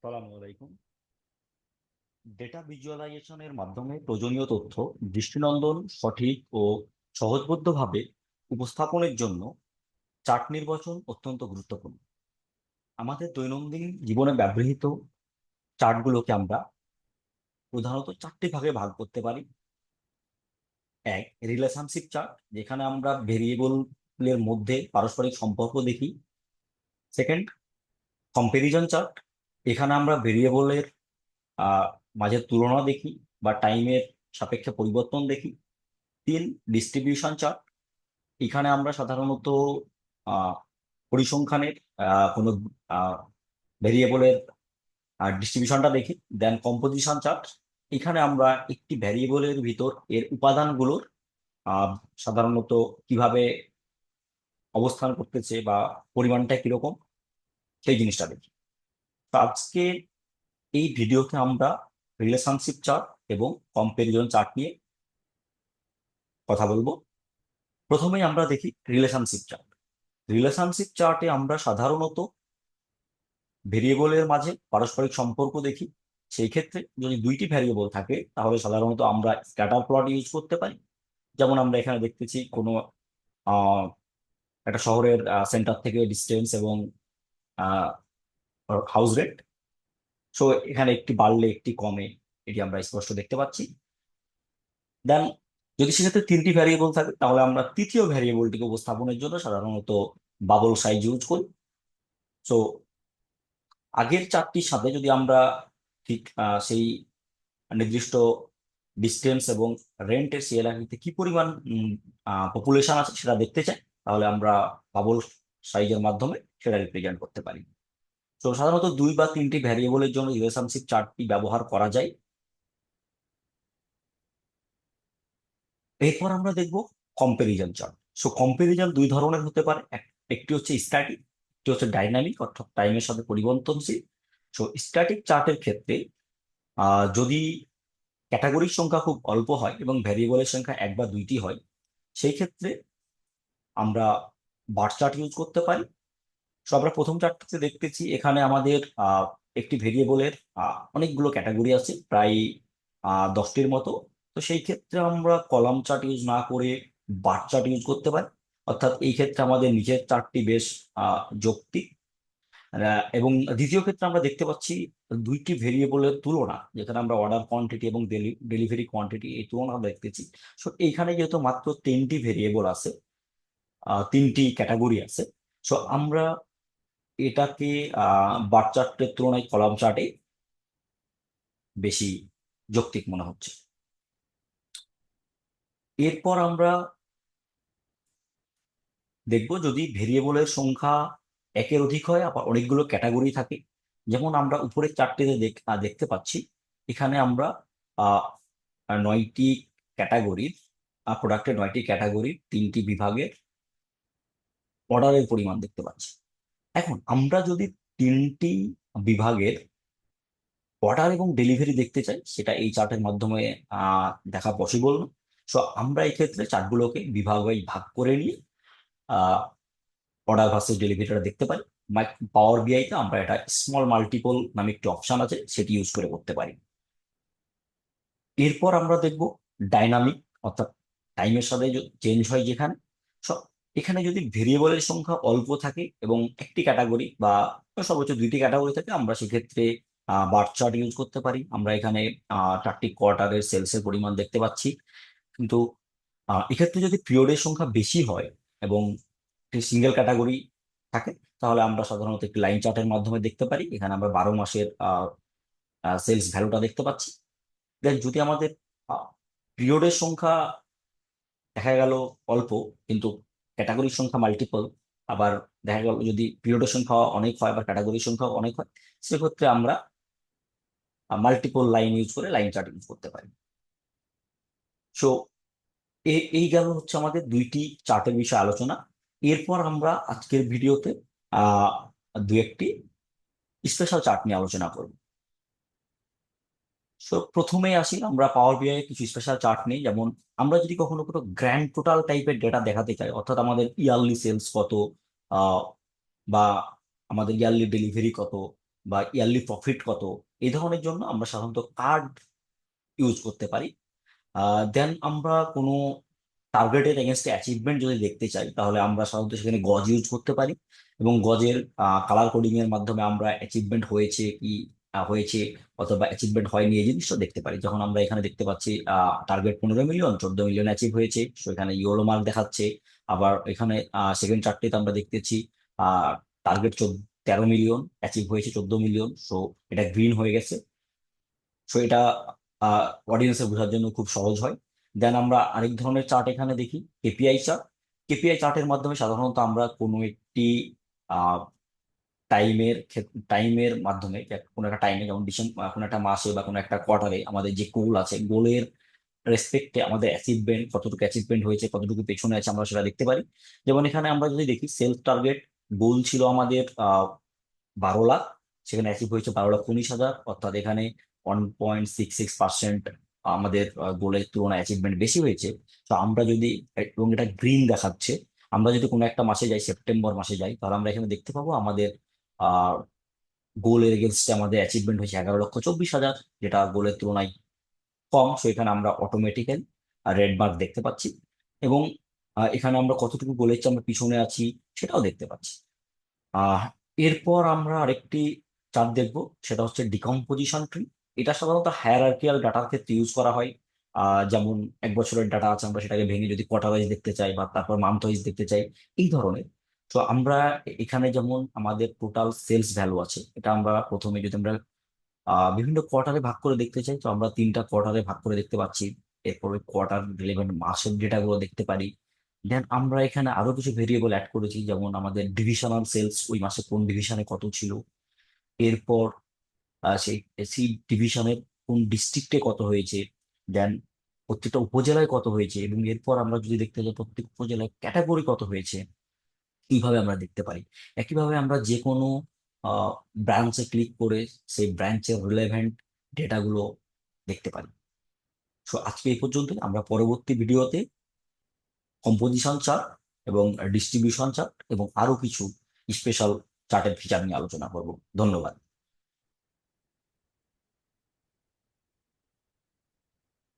আসসালামু আলাইকুম। ডেটা ভিজুয়ালাইজেশনের মাধ্যমে প্রয়োজনীয় তথ্য দৃষ্টিনন্দন, সঠিক ও সহজবোধ্যভাবে উপস্থাপনের জন্য চার্ট নির্বাচন অত্যন্ত গুরুত্বপূর্ণ। আমাদের দৈনন্দিন জীবনে ব্যবহৃত চার্টগুলোকে আমরা প্রধানত চারটি ভাগে ভাগ করতে পারি। এক, রিলেশনশিপ চার্ট, যেখানে আমরা ভেরিয়েবলের মধ্যে পারস্পরিক সম্পর্ক দেখি। সেকেন্ড, কম্পারিজন চার্ট, এখানে আমরা ভেরিয়েবলের আহ মাঝে তুলনা দেখি বা টাইমের সাপেক্ষে পরিবর্তন দেখি। তিন, ডিস্ট্রিবিউশন চার্ট, এখানে আমরা সাধারণত আহ, পরিসংখ্যানের কোনো ভেরিয়েবলের ডিস্ট্রিবিউশনটা দেখি। দেন কম্পোজিশন চার্ট, এখানে আমরা একটি ভ্যারিয়েবলের ভিতর এর উপাদানগুলোর আহ, সাধারণত কিভাবে অবস্থান করতেছে বা পরিমাণটা কিরকম সেই জিনিসটা দেখি। তো আজকে এই ভিডিওতে আমরা রিলেশনশিপ চার্ট এবং কম্পারিজন চার্ট নিয়ে কথা বলবো। প্রথমেই আমরা দেখি রিলেশনশিপ চার্ট। রিলেশনশিপ চার্টে আমরা সাধারণত ভেরিয়েবলের মাঝে পারস্পরিক সম্পর্ক দেখি। সেই ক্ষেত্রে যদি দুইটি ভ্যারিয়েবল থাকে তাহলে সাধারণত আমরা স্ক্যাটার প্লট ইউজ করতে পারি। যেমন আমরা এখানে দেখতেছি কোনো আহ, একটা শহরের সেন্টার থেকে ডিস্টেন্স এবং হাউস রেট। সো এখানে একটি বাড়লে একটি কমে, এটি আমরা স্পষ্ট দেখতে পাচ্ছি। দেন যদি সেক্ষেত্রে তিনটি ভ্যারিয়েবল থাকে তাহলে আমরা তৃতীয় ভ্যারিয়েবলটিকে উপস্থাপনের জন্য সাধারণত বাবল সাইজ ইউজ করি। সো আগের চারটির সাথে যদি আমরা ঠিক সেই নির্দিষ্ট ডিস্টেন্স এবং রেন্টের সেই এলাকাতে কি পরিমাণ পপুলেশন আছে সেটা দেখতে চাই, তাহলে আমরা বাবল সাইজের মাধ্যমে সেটা রিপ্রেজেন্ট করতে পারি। তো সাধারণত দুই বা তিনটি ভ্যারিয়েবলের জন্য রিলেশনশিপ চার্টটি ব্যবহার করা যায়। এরপর আমরা দেখব কম্পারিজন চার্ট। সো কম্পারিজন দুই ধরনের হতে পারে, একটি হচ্ছে স্ট্যাটিক, একটি হচ্ছে ডাইনামিক, অর্থাৎ টাইমের সাথে পরিবর্তনশীল। সো স্ট্যাটিক চার্টের ক্ষেত্রে যদি ক্যাটাগরির সংখ্যা খুব অল্প হয় এবং ভ্যারিয়েবলের সংখ্যা এক বা দুইটি হয়, সেই ক্ষেত্রে আমরা বার চার্ট ইউজ করতে পারি। সো আমরা প্রথম চার্টটিতে দেখতেছি এখানে আমাদের একটি ভেরিয়েবলের অনেকগুলো ক্যাটাগরি আছে, প্রায় 10টির মতো। তো সেই ক্ষেত্রে আমরা কলাম চার্ট ইউজ না করে বার চার্ট ইউজ করতে পারি। অর্থাৎ এই ক্ষেত্রে আমাদের নিচের চার্টটি বেশ যৌক্তিক। এবং দ্বিতীয় ক্ষেত্রে আমরা দেখতে পাচ্ছি দুইটি ভেরিয়েবলের তুলনা, যেখানে আমরা অর্ডার কোয়ান্টিটি এবং ডেলিভারি কোয়ান্টিটি এই তুলনা দেখতেছি। সো এইখানে যেহেতু মাত্র তিনটি ভেরিয়েবল আছে, তিনটি ক্যাটাগরি আছে, সো আমরা এটাকে বার চার্টের তুলনায় কলাম চার্টে বেশি যৌক্তিক মনে হচ্ছে। এরপর আমরা দেখব যদি ভেরিয়েবলের সংখ্যা একের অধিক হয়, আবার অনেকগুলো ক্যাটাগরি থাকে। যেমন আমরা উপরের চারটিতে দেখতে পাচ্ছি, এখানে আমরা আহ, 9টি ক্যাটাগরির প্রোডাক্টের 9টি ক্যাটাগরির 3টি বিভাগের অর্ডারের পরিমাণ দেখতে পাচ্ছি। এখন আমরা যদি 3টি বিভাগের অর্ডার এবং ডেলিভারি দেখতে চাই, সেটা এই চার্টের মাধ্যমে দেখা পসিবল না। সো আমরা এই ক্ষেত্রে চার্টগুলোকে বিভাগ ওয়াইজ ভাগ করে নিয়ে অর্ডার ভার্সেস ডেলিভারিটা দেখতে পারি। পাওয়ার বিআইতে আমরা এটা স্মল মাল্টিপল নামে একটি অপশন আছে, সেটি ইউজ করে করতে পারি। এরপর আমরা দেখব ডাইনামিক, অর্থাৎ টাইমের সাথে চেঞ্জ হয় যেখানে। সো এখানে যদি ভেরিয়েবলের সংখ্যা অল্প থাকে এবং একটি ক্যাটাগরি বা সর্বোচ্চ দুইটি ক্যাটাগরি থাকে, আমরা সেক্ষেত্রে বার চার্ট ইউজ করতে পারি। আমরা এখানে 4টি কোয়ার্টারের সেলসের পরিমাণ দেখতে পাচ্ছি। কিন্তু এক্ষেত্রে যদি পিরিয়ডের সংখ্যা বেশি হয় এবং সিঙ্গেল ক্যাটাগরি থাকে, তাহলে আমরা সাধারণত একটি লাইন চার্টের মাধ্যমে দেখতে পারি। এখানে আমরা 12 মাসের সেলস ভ্যালুটা দেখতে পাচ্ছি। দেন যদি আমাদের পিরিয়ডের সংখ্যা দেখা গেল অল্প কিন্তু ক্যাটাগরির সংখ্যা মাল্টিপল, আবার দেখা গেল যদি পিরিয়ডের সংখ্যা অনেক হয় বা ক্যাটাগরির সংখ্যা অনেক হয়, সেক্ষেত্রে আমরা মাল্টিপল লাইন ইউজ করে লাইন চার্ট ইউজ করতে পারি। সো এই গেল হচ্ছে আমাদের দুইটি চার্টের বিষয়ে আলোচনা। এরপর আমরা আজকের ভিডিওতে আহ দু একটি স্পেশাল চার্ট নিয়ে আলোচনা করব। সো প্রথমেই আসি, আমরা পাওয়ার বিআই কিছু স্পেশাল চার্ট নিই। যেমন আমরা যদি কখনো কোনো গ্র্যান্ড টোটাল টাইপের ডেটা দেখাতে চাই, অর্থাৎ আমাদের ইয়ারলি সেলস কত, আহ, বা আমাদের ইয়ারলি ডেলিভারি কত, বা ইয়ারলি প্রফিট কত, এই ধরনের জন্য আমরা সাধারণত কার্ড ইউজ করতে পারি। দেন আমরা কোনো টার্গেটের এগেনস্টে অ্যাচিভমেন্ট যদি দেখতে চাই, তাহলে আমরা সাধারণত সেখানে গজ ইউজ করতে পারি, এবং গজের কালার কোডিং এর মাধ্যমে আমরা অ্যাচিভমেন্ট হয়েছে কি হয়েছে অথবা অ্যাচিভমেন্ট হয়নি এই জিনিসটা দেখতে পারি। যখন আমরা এখানে দেখতে পাচ্ছি টার্গেট 15 মিলিয়ন, 14 মিলিয়ন অ্যাচিভ হয়েছে, তো এখানে ইয়েলো মার্ক দেখাচ্ছে। আবার এখানে সেকেন্ড চার্টটিতে আমরা দেখতেছি টার্গেট 13 মিলিয়ন, অ্যাচিভ হয়েছে 14 মিলিয়ন, সো এটা গ্রিন হয়ে গেছে। সো এটা অডিয়েন্সের বোঝার জন্য খুব সহজ হয়। দেন আমরা আরেক ধরনের চার্ট এখানে দেখি, কেপিআই চার্ট। কেপিআই চার্টের মাধ্যমে সাধারণত আমরা কোনো একটি টাইমের টাইমের মাধ্যমে কোনো একটা টাইমে, যেমন ডিসেম্বর কোনো একটা মাসে বা কোনো একটা কোয়ার্টারে আমাদের যে গোল আছে, গোলের রেসপেক্টে আমাদের অ্যাচিভমেন্ট কতটুকু অ্যাচিভমেন্ট হয়েছে, কতটুকু পেছনে আছে, আমরা সেটা দেখতে পারি। যেমন এখানে আমরা যদি দেখি, সেলফ টার্গেট গোল ছিল আমাদের 12 লাখ, সেখানে অ্যাচিভ হয়েছে 12,19,000, অর্থাৎ এখানে 1.66% আমাদের গোলের তুলনায় অ্যাচিভমেন্ট বেশি হয়েছে। তো আমরা যদি, এবং এটা গ্রিন দেখাচ্ছে, আমরা যদি কোনো একটা মাসে যাই, সেপ্টেম্বর মাসে যাই, তাহলে আমরা এখানে দেখতে পাবো আমাদের আহ গোলের এগেনস্টে আমাদের অ্যাচিভমেন্ট হয়েছে 11,24,000, যেটা গোলের তুলনায় কম। সো এখানে আমরা অটোমেটিক্যালি রেড মার্ক দেখতে পাচ্ছি, এবং এখানে আমরা কতটুকু গোলের চেয়ে আমরা পিছনে আছি সেটাও দেখতে পাচ্ছি। আহ এরপর আমরা আরেকটি চার্ট দেখব, সেটা হচ্ছে ডিকম্পোজিশন ট্রি। এটা সাধারণত হায়ারার্কিয়াল ডাটার ক্ষেত্রে ইউজ করা হয়। যেমন 1 বছরের ডাটা আছে, আমরা সেটাকে ভেঙে যদি কোয়ার্টার ওয়াইজ দেখতে চাই বা তারপর মান্থ ওয়াইজ দেখতে চাই, এই ধরনের। তো আমরা এখানে যেমন আমাদের টোটাল সেলস ভ্যালু আছে, এটা আমরা প্রথমে যদি আমরা বিভিন্ন কোয়ার্টারে ভাগ করে দেখতে চাই, তো আমরা 3টা কোয়ার্টারে ভাগ করে দেখতে পাচ্ছি। এরপরে কোয়ার্টার রিলেভেন্ট মাসের ডেটাগুলো দেখতে পারি। দেন আমরা এখানে আরো কিছু ভেরিয়েবল অ্যাড করেছি, যেমন আমাদের ডিভিশনাল সেলস, ওই মাসে কোন ডিভিশনে কত ছিল, এরপর সেই সেই ডিভিশনের কোন ডিস্ট্রিক্টে কত হয়েছে, দেন প্রত্যেকটা উপজেলায় কত হয়েছে, এবং এরপর আমরা যদি দেখতে যাই প্রত্যেক উপজেলায় ক্যাটাগরি কত হয়েছে, এইভাবে আমরা দেখতে পারি। একইভাবে আমরা যে কোনো ব্রাঞ্চে ক্লিক করে সেই ব্রাঞ্চের রিলেভেন্ট ডেটাগুলো দেখতে পারি। সো আজকে এই পর্যন্ত, আমরা পরবর্তী ভিডিওতে কম্পোজিশন চার্ট এবং ডিস্ট্রিবিউশন চার্ট এবং আরো কিছু স্পেশাল চার্টের ফিচার নিয়ে আলোচনা করব। ধন্যবাদ।